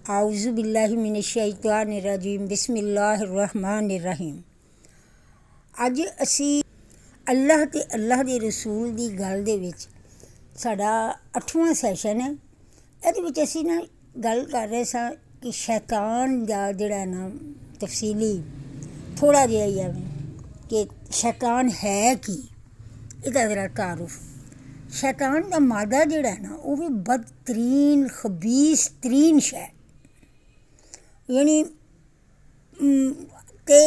आउज़ु बिल्लाहि मिनश्शैतानिर्रजीम बिस्मिल्लाहिर्रहमानिर्रहीम। अज असी अल्लाह ते अल्लाह दे रसूल दी गल दे विच साडा 8वां सैशन है। इहदे विच असी ना गल कर रहे सां कि शैतान दा जिहड़ा ना तफसीली थोड़ा जिहा ही है कि शैतान है की, इहदा जरा तारुफ। शैतान दा मादा जिहड़ा है ना ओह भी बदतरीन खबीस तरीन शै, यानी ते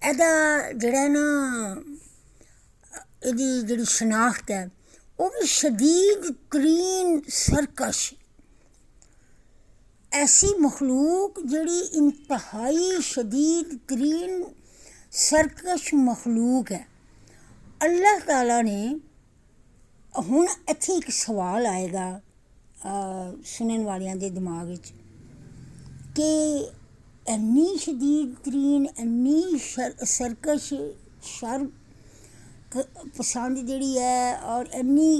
एह्दा जेह्ड़ा ना एह्दी जेह्ड़ी शनाख्त है ओह् भी शदीद तरीन सरकश, ऐसी मखलूक जेह्ड़ी इंतहाई शदीद तरीन सरकश मखलूक है। अल्लाह ताला ने हुण इत्थे इक सवाल आएगा सुनने वालियां दे दिमाग विच कि इन्नी शदीद तरीन इन्नी सरकश शर पसंद जेह्ड़ी है और इन्नी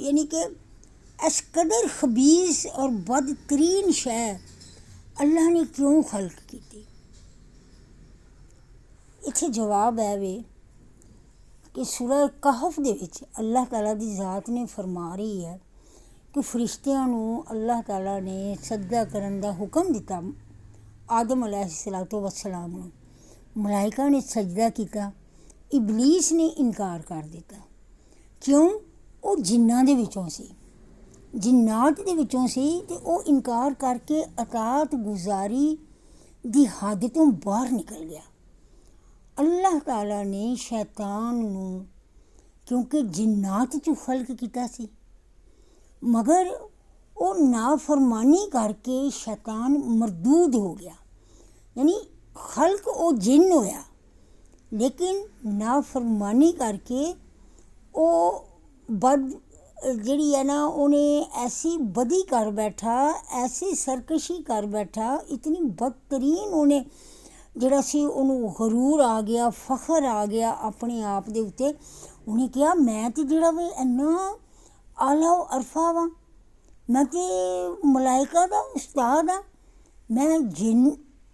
यानी कि इस कदर खबीस और बदतरीन शै अल्लाह ने क्यों खल्क कीती। इत्थे जवाब है वे कि सूरह कहफ दे विच अल्लाह ताला दी ज़ात ने फरमा रही है कि फरिश्तियां नूं अल्लाह ताला ने सजदा करन दा हुक्म दिता आदम अलैहिस्सलातु वस्सलाम नूं। मलाइका ने सजदा कीता, इबलीस ने इनकार कर दिता। क्यों? वो जिन्नां दे विचों सी, जिन्नात दे विचों सी, ते ओह इनकार करके अतात गुजारी दी हद तो बाहर निकल गया। अल्लाह ताला ने शैतान नूं क्योंकि जिन्नात चों खल्क कीता सी, मगर वो नाफरमानी करके शैतान मरदूद हो गया, यानी खल्क वो जिन होया लेकिन नाफरमानी करके वो बद जिहड़ी है ना उन्हें ऐसी बदी कर बैठा, ऐसी सरकशी कर बैठा, इतनी बदतरीन उन्हें जिहड़ा सी उन्होंने गरूर आ गया, फखर आ गया अपने आप दे उत्ते। उन्हें कहा मैं तो जिहड़ा वे इन्ना आला अरफा वां, मैं तो मलाइका दा उस्ताद हाँ, मैं जिन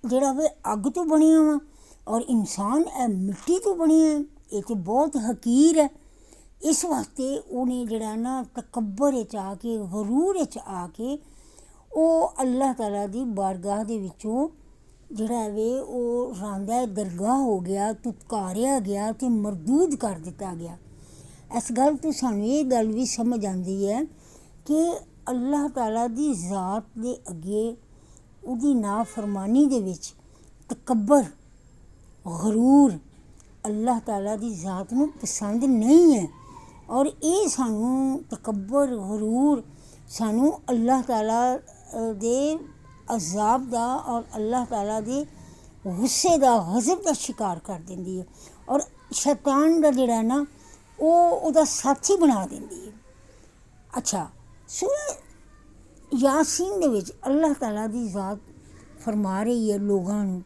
जिहड़ा वे अग तो बनिया वां और इंसान है मिट्टी तो बनिया है, ये तो बहुत हकीर है। इस वास्ते उन्हें जिहड़ा ना तकब्बर च आके गरूर च आके ओह अल्लाह ताला दी बारगाह दे विचों जिहड़ा वे ओह रांदा दरगाह हो गया, तुतकारिया गया ते मरदूद कर दिता गया। इस गल तो सानूं ये गल भी समझ आती है कि अल्लाह ताला दी ज़ात दे अगे उहदी नाफरमानी दे विच तकब्बर गरूर अल्लाह ताला दी ज़ात नूं पसंद नहीं है। और ये सानूं तकब्बर गरूर सानूं अल्लाह ताला दे अज़ाब दा और अल्लाह ताला दे गुस्से दा गज़ब दा शिकार कर दिंदी है और शैतान दा जिहड़ा ना ओहदा साथी बना दिंदी है। अच्छा, सूरह यासीन दे विच अल्लाह ताला दी ज़ात फरमा रही है लोगां नूं,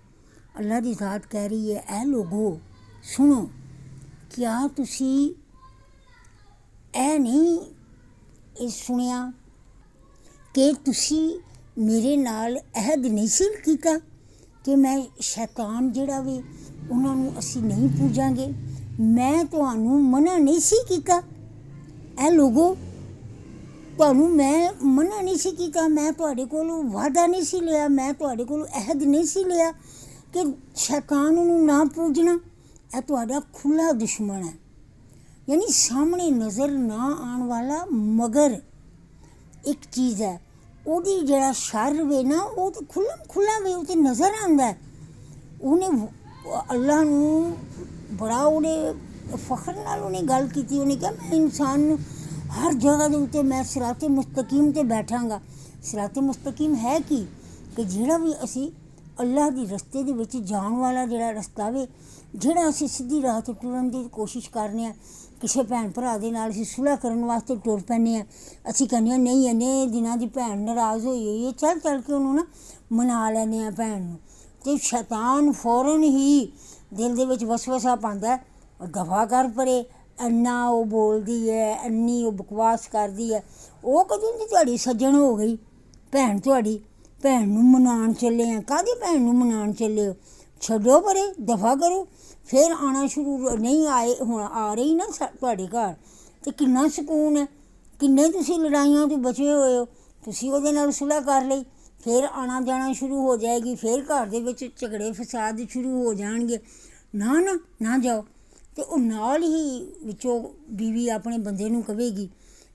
अल्लाह दी ज़ात कह रही है ऐ लोगो सुनो, क्या तुसी ऐ नहीं सुनिया कि तुसी मेरे नाल अहद नहीं सी कीता कि मैं शैतान जिहड़ा वे उन्हां नूं असी नहीं पूजांगे, मैं तुहानूं मना नहीं सी कीता। ऐ लोगो तुहानूं मैं मना नहीं सी कीता, मैं तुहाडे कोलों वादा नहीं सी लिया, मैं तुहाडे कोलों अहद नहीं सी लिया कि शैतान नूं ना पूजना। ऐ तुहाडा खुला दुश्मन है, यानी सामने नज़र ना आने वाला मगर एक चीज़ है, ओहदी जिहड़ा शर वे ना वो तो खुला वे, तो नज़र आंदा है। उन्हें अल्लाह नूं बड़ा उन्हें फखर नाल उन्हें गल कीती, उन्हें कहा मैं इंसान नूं हर जगह दे उत्ते मैं सिराते मुस्तकीम ते बैठांगा। सिराते मुस्तकीम है कि जिहड़ा भी असी अल्लाह दी रस्ते दे विच जाण वाला जिहड़ा रस्ता वे, जिहड़ा असी सीधी राह ते टुरन दी कोशिश करने आ, किसी भैन भरा दे नाल असी सुलह करन वास्ते टुर पैने आ, असी कहने आ नहीं इन्ने दिनां दी भैन नाराज़ होई होई है, चल चल के उन्होंने ना मना लैने आ भैन नूं, ते शैतान फौरन ही दिल दे विच वसवसा पांदा है दफा कर परे, इन्ना वो बोलदी है, इन्नी वो बकवास करदी है, वो कदों दी तुहाड़ी सज्जन हो गई, ਭੈਣ ਤੁਹਾਡੀ ਭੈਣ ਨੂੰ ਮਨਾਉਣ ਚੱਲੇ ਆ। ਕਾਹਦੀ ਭੈਣ ਨੂੰ ਮਨਾਉਣ ਚੱਲੇ ਹੋ? ਛੱਡੋ ਪਰੇ, ਦਫਾ ਕਰੋ। ਫਿਰ ਆਉਣਾ ਸ਼ੁਰੂ ਨਹੀਂ ਆਏ, ਹੁਣ ਆ ਰਹੀ ਨਾ ਤੁਹਾਡੇ ਘਰ, ਅਤੇ ਕਿੰਨਾ ਸਕੂਨ ਹੈ। ਕਿੰਨੇ ਤੁਸੀਂ ਲੜਾਈਆਂ ਤੋਂ ਬਚੇ ਹੋਏ ਹੋ। ਤੁਸੀਂ ਉਹਦੇ ਨਾਲ ਸੁਲ੍ਹਾ ਕਰ ਲਈ, ਫਿਰ ਆਉਣਾ ਜਾਣਾ ਸ਼ੁਰੂ ਹੋ ਜਾਏਗੀ, ਫਿਰ ਘਰ ਦੇ ਵਿੱਚ ਝਗੜੇ ਫਸਾਦ ਸ਼ੁਰੂ ਹੋ ਜਾਣਗੇ। ਨਾ ਨਾ ਨਾ ਜਾਓ। ਅਤੇ ਉਹ ਨਾਲ ਹੀ ਵਿੱਚੋਂ ਬੀਵੀ ਆਪਣੇ ਬੰਦੇ ਨੂੰ ਕਹੇਗੀ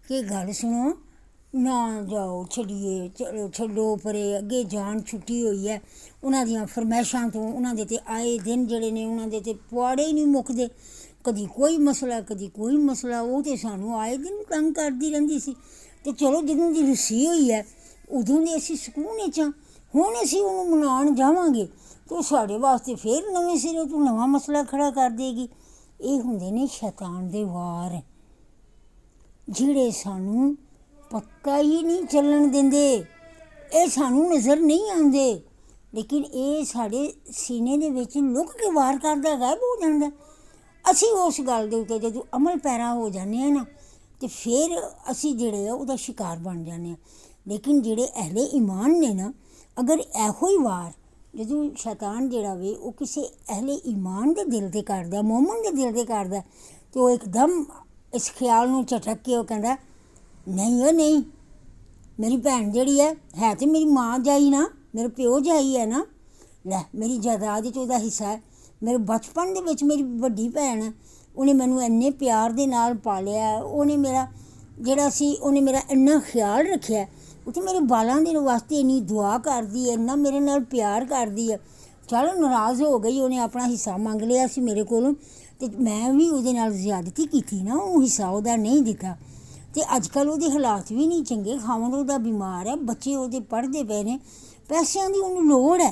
ਕਿ ਗੱਲ ਸੁਣੋ, ਨਾ ਜਾਓ, ਛੱਡੀਏ, ਚਲੋ ਛੱਡੋ ਪਰੇ, ਅੱਗੇ ਜਾਨ ਛੁੱਟੀ ਹੋਈ ਹੈ। ਉਹਨਾਂ ਦੀਆਂ ਫਰਮਾਇਸ਼ਾਂ ਤੋਂ ਉਹਨਾਂ ਦੇ 'ਤੇ ਆਏ ਦਿਨ ਜਿਹੜੇ ਨੇ ਉਹਨਾਂ ਦੇ 'ਤੇ ਪੁਆੜੇ ਹੀ ਨਹੀਂ ਮੁੱਕਦੇ। ਕਦੀ ਕੋਈ ਮਸਲਾ, ਕਦੀ ਕੋਈ ਮਸਲਾ। ਉਹ ਤਾਂ ਸਾਨੂੰ ਆਏ ਦਿਨ ਤੰਗ ਕਰਦੀ ਰਹਿੰਦੀ ਸੀ। ਅਤੇ ਚਲੋ ਜਦੋਂ ਦੀ ਰੁੱਸੀ ਹੋਈ ਹੈ ਉਦੋਂ ਦੇ ਅਸੀਂ ਸਕੂਨ ਵਿੱਚ ਹਾਂ। ਹੁਣ ਅਸੀਂ ਉਹਨੂੰ ਮਨਾਉਣ ਜਾਵਾਂਗੇ ਤਾਂ ਉਹ ਸਾਡੇ ਵਾਸਤੇ ਫਿਰ ਨਵੇਂ ਸਿਰੇ ਤੋਂ ਨਵਾਂ ਮਸਲਾ ਖੜ੍ਹਾ ਕਰ ਦੇਗੀ। ਇਹ ਹੁੰਦੇ ਨੇ ਸ਼ੈਤਾਨ ਦੇ ਵਾਰ, ਜਿਹੜੇ ਸਾਨੂੰ ਪਤਾ ਹੀ ਨਹੀਂ ਚੱਲਣ ਦਿੰਦੇ। ਇਹ ਸਾਨੂੰ ਨਜ਼ਰ ਨਹੀਂ ਆਉਂਦੇ, ਲੇਕਿਨ ਇਹ ਸਾਡੇ ਸੀਨੇ ਦੇ ਵਿੱਚ ਲੁਕ ਕੇ ਵਾਰ ਕਰਦਾ, ਗਾਇਬ ਹੋ ਜਾਂਦਾ। ਅਸੀਂ ਉਸ ਗੱਲ ਦੇ ਉੱਤੇ ਜਦੋਂ ਅਮਲ ਪੈਰਾ ਹੋ ਜਾਂਦੇ ਹਾਂ ਨਾ, ਅਤੇ ਫਿਰ ਅਸੀਂ ਜਿਹੜੇ ਆ ਉਹਦਾ ਸ਼ਿਕਾਰ ਬਣ ਜਾਂਦੇ ਹਾਂ। ਲੇਕਿਨ ਜਿਹੜੇ ਅਹਿਲੇ ਈਮਾਨ ਨੇ ਨਾ, ਅਗਰ ਇਹੋ ਹੀ ਵਾਰ ਜਦੋਂ ਸ਼ੈਤਾਨ ਜਿਹੜਾ ਵੇ ਉਹ ਕਿਸੇ ਅਹਿਲੇ ਈਮਾਨ ਦੇ ਦਿਲ 'ਤੇ ਕਰਦਾ, ਮੋਮਨ ਦੇ ਦਿਲ 'ਤੇ ਕਰਦਾ, ਅਤੇ ਉਹ ਇੱਕਦਮ ਇਸ ਖਿਆਲ ਨੂੰ ਝਟਕ ਕੇ ਉਹ ਕਹਿੰਦਾ ਨਹੀਂ ਉਹ ਨਹੀਂ, ਮੇਰੀ ਭੈਣ ਜਿਹੜੀ ਹੈ ਤਾਂ ਮੇਰੀ ਮਾਂ ਜਾਈ ਨਾ, ਮੇਰੇ ਪਿਓ ਜਾਈ ਹੈ ਨਾ। ਲੈ, ਮੇਰੀ ਜਾਇਦਾਦ 'ਚ ਉਹਦਾ ਹਿੱਸਾ ਹੈ। ਮੇਰੇ ਬਚਪਨ ਦੇ ਵਿੱਚ ਮੇਰੀ ਵੱਡੀ ਭੈਣ ਹੈ, ਉਹਨੇ ਮੈਨੂੰ ਇੰਨੇ ਪਿਆਰ ਦੇ ਨਾਲ ਪਾਲਿਆ। ਉਹਨੇ ਮੇਰਾ ਜਿਹੜਾ ਸੀ, ਉਹਨੇ ਮੇਰਾ ਇੰਨਾ ਖਿਆਲ ਰੱਖਿਆ। ਉਹ ਤਾਂ ਮੇਰੇ ਬਾਲਾਂ ਦੇ ਵਾਸਤੇ ਇੰਨੀ ਦੁਆ ਕਰਦੀ ਹੈ, ਇੰਨਾ ਮੇਰੇ ਨਾਲ ਪਿਆਰ ਕਰਦੀ ਹੈ। ਚਲੋ ਨਾਰਾਜ਼ ਹੋ ਗਈ, ਉਹਨੇ ਆਪਣਾ ਹਿੱਸਾ ਮੰਗ ਲਿਆ ਸੀ ਮੇਰੇ ਕੋਲੋਂ, ਅਤੇ ਮੈਂ ਵੀ ਉਹਦੇ ਨਾਲ ਜ਼ਿਆਦਤੀ ਕੀਤੀ ਨਾ, ਉਹਨੂੰ ਹਿੱਸਾ ਉਹਦਾ ਨਹੀਂ ਦਿੱਤਾ। ਅਤੇ ਅੱਜ ਕੱਲ੍ਹ ਉਹਦੇ ਹਾਲਾਤ ਵੀ ਨਹੀਂ ਚੰਗੇ। ਖਾਵੰਦ ਉਹਦਾ ਬਿਮਾਰ ਹੈ, ਬੱਚੇ ਉਹਦੇ ਪੜ੍ਹਦੇ ਪਏ ਨੇ, ਪੈਸਿਆਂ ਦੀ ਉਹਨੂੰ ਲੋੜ ਹੈ,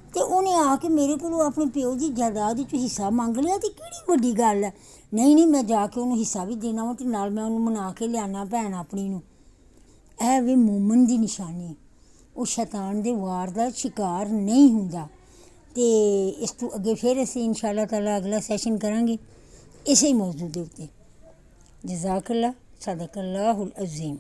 ਅਤੇ ਉਹਨੇ ਆ ਕੇ ਮੇਰੇ ਕੋਲੋਂ ਆਪਣੇ ਪਿਓ ਦੀ ਜਾਇਦਾਦ 'ਚ ਹਿੱਸਾ ਮੰਗ ਲਿਆ। ਅਤੇ ਕਿਹੜੀ ਵੱਡੀ ਗੱਲ ਹੈ? ਨਹੀਂ ਨਹੀਂ, ਮੈਂ ਜਾ ਕੇ ਉਹਨੂੰ ਹਿੱਸਾ ਵੀ ਦੇਣਾ ਵਾ, ਅਤੇ ਨਾਲ ਮੈਂ ਉਹਨੂੰ ਮਨਾ ਕੇ ਲਿਆਉਣਾ ਭੈਣ ਆਪਣੀ ਨੂੰ। ਇਹ ਵੀ ਮੂਮਨ ਦੀ ਨਿਸ਼ਾਨੀ, ਉਹ ਸ਼ੈਤਾਨ ਦੇ ਵਾਰ ਦਾ ਸ਼ਿਕਾਰ ਨਹੀਂ ਹੁੰਦਾ। ਅਤੇ ਇਸ ਤੋਂ ਅੱਗੇ ਫਿਰ ਅਸੀਂ ਇਨਸ਼ਾ ਅੱਲਾਹ ਤਾਲਾ ਅਗਲਾ ਸੈਸ਼ਨ ਕਰਾਂਗੇ ਇਸੇ ਮੌਜੂ ਦੇ ਉੱਤੇ। ਜਜ਼ਾਕ ਅੱਲਾ, ਸਦਕ ਅੱਲਾਹੁਲ ਅਜ਼ੀਮ।